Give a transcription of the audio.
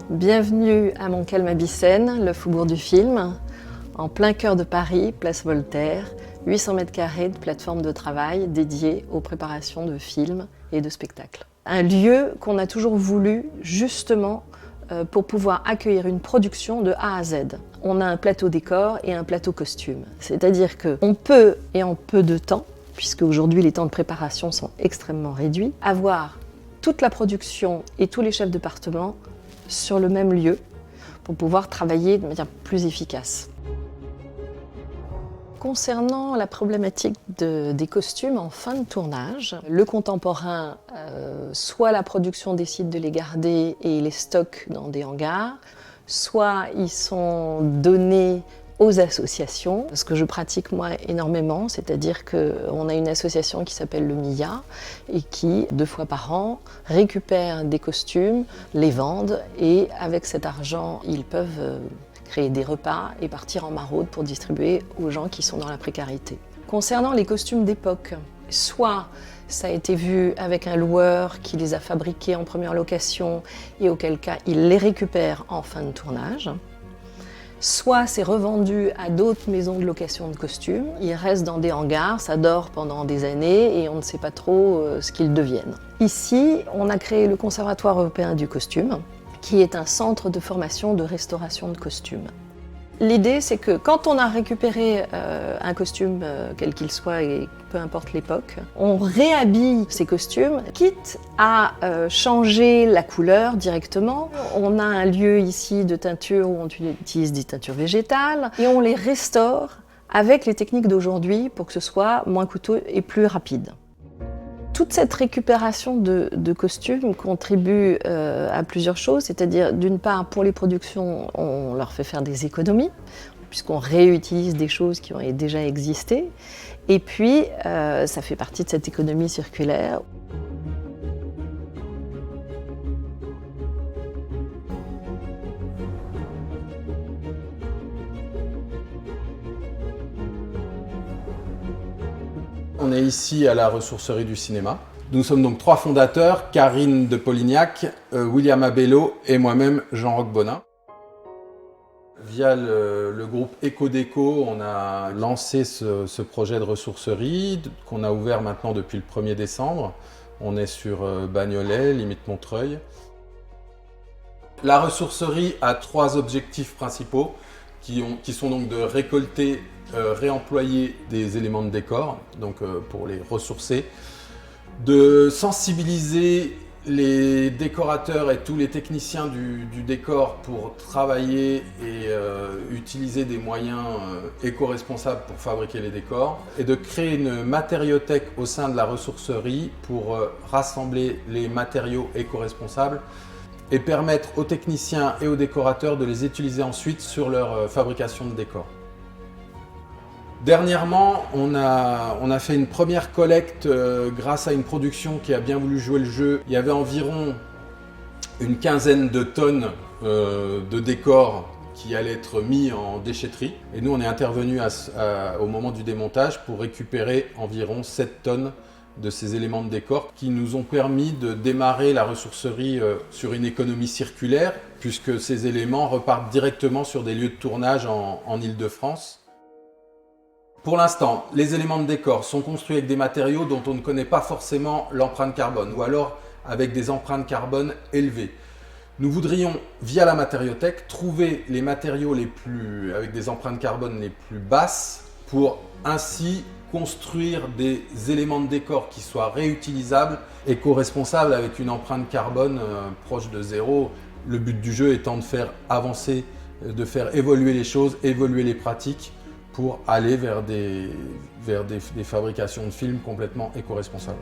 Bienvenue à Montcalm-Abyssène, le faubourg du film, en plein cœur de Paris, place Voltaire, 800 m² de plateforme de travail dédiée aux préparations de films et de spectacles. Un lieu qu'on a toujours voulu justement pour pouvoir accueillir une production de A à Z. On a un plateau décor et un plateau costume, c'est-à-dire qu'on peut, et en peu de temps, puisque aujourd'hui les temps de préparation sont extrêmement réduits, avoir toute la production et tous les chefs de département sur le même lieu pour pouvoir travailler de manière plus efficace. Concernant la problématique des costumes en fin de tournage, le contemporain, soit la production décide de les garder et les stocke dans des hangars, soit ils sont donnés aux associations, ce que je pratique moi énormément, c'est-à-dire qu'on a une association qui s'appelle le MIA et qui, 2 fois par an, récupère des costumes, les vendent et avec cet argent, ils peuvent créer des repas et partir en maraude pour distribuer aux gens qui sont dans la précarité. Concernant les costumes d'époque, soit ça a été vu avec un loueur qui les a fabriqués en première location et auquel cas il les récupère en fin de tournage, soit c'est revendu à d'autres maisons de location de costumes, ils restent dans des hangars, ça dort pendant des années et on ne sait pas trop ce qu'ils deviennent. Ici, on a créé le Conservatoire européen du costume, qui est un centre de formation de restauration de costumes. L'idée, c'est que quand on a récupéré un costume, quel qu'il soit et peu importe l'époque, on réhabille ces costumes, quitte à changer la couleur directement. On a un lieu ici de teinture où on utilise des teintures végétales et on les restaure avec les techniques d'aujourd'hui pour que ce soit moins coûteux et plus rapide. Toute cette récupération de costumes contribue à plusieurs choses, c'est-à-dire d'une part pour les productions, on leur fait faire des économies, puisqu'on réutilise des choses qui ont déjà existé, et puis ça fait partie de cette économie circulaire. On est ici à la ressourcerie du cinéma. Nous sommes donc 3 fondateurs, Karine de Polignac, William Abello et moi-même, Jean-Roch Bonin. Via le groupe Ecodeco, on a lancé ce projet de ressourcerie qu'on a ouvert maintenant depuis le 1er décembre. On est sur Bagnolet, limite Montreuil. La ressourcerie a 3 objectifs principaux qui sont donc de récolter, réemployer des éléments de décor, donc pour les ressourcer, de sensibiliser les décorateurs et tous les techniciens du décor pour travailler et utiliser des moyens éco-responsables pour fabriquer les décors, et de créer une matériothèque au sein de la ressourcerie pour rassembler les matériaux éco-responsables et permettre aux techniciens et aux décorateurs de les utiliser ensuite sur leur fabrication de décors. Dernièrement, on a fait une première collecte grâce à une production qui a bien voulu jouer le jeu. Il y avait environ une 15aine de tonnes de décors qui allaient être mis en déchetterie. Et nous, on est intervenu au moment du démontage pour récupérer environ 7 tonnes de ces éléments de décor qui nous ont permis de démarrer la ressourcerie sur une économie circulaire, puisque ces éléments repartent directement sur des lieux de tournage en Île-de-France. Pour l'instant, les éléments de décor sont construits avec des matériaux dont on ne connaît pas forcément l'empreinte carbone, ou alors avec des empreintes carbone élevées. Nous voudrions, via la matériothèque, trouver les matériaux avec des empreintes carbone les plus basses pour ainsi construire des éléments de décor qui soient réutilisables, éco-responsables, avec une empreinte carbone proche de 0. Le but du jeu étant de faire avancer, de faire évoluer les choses, évoluer les pratiques pour aller vers des fabrications de films complètement éco-responsables.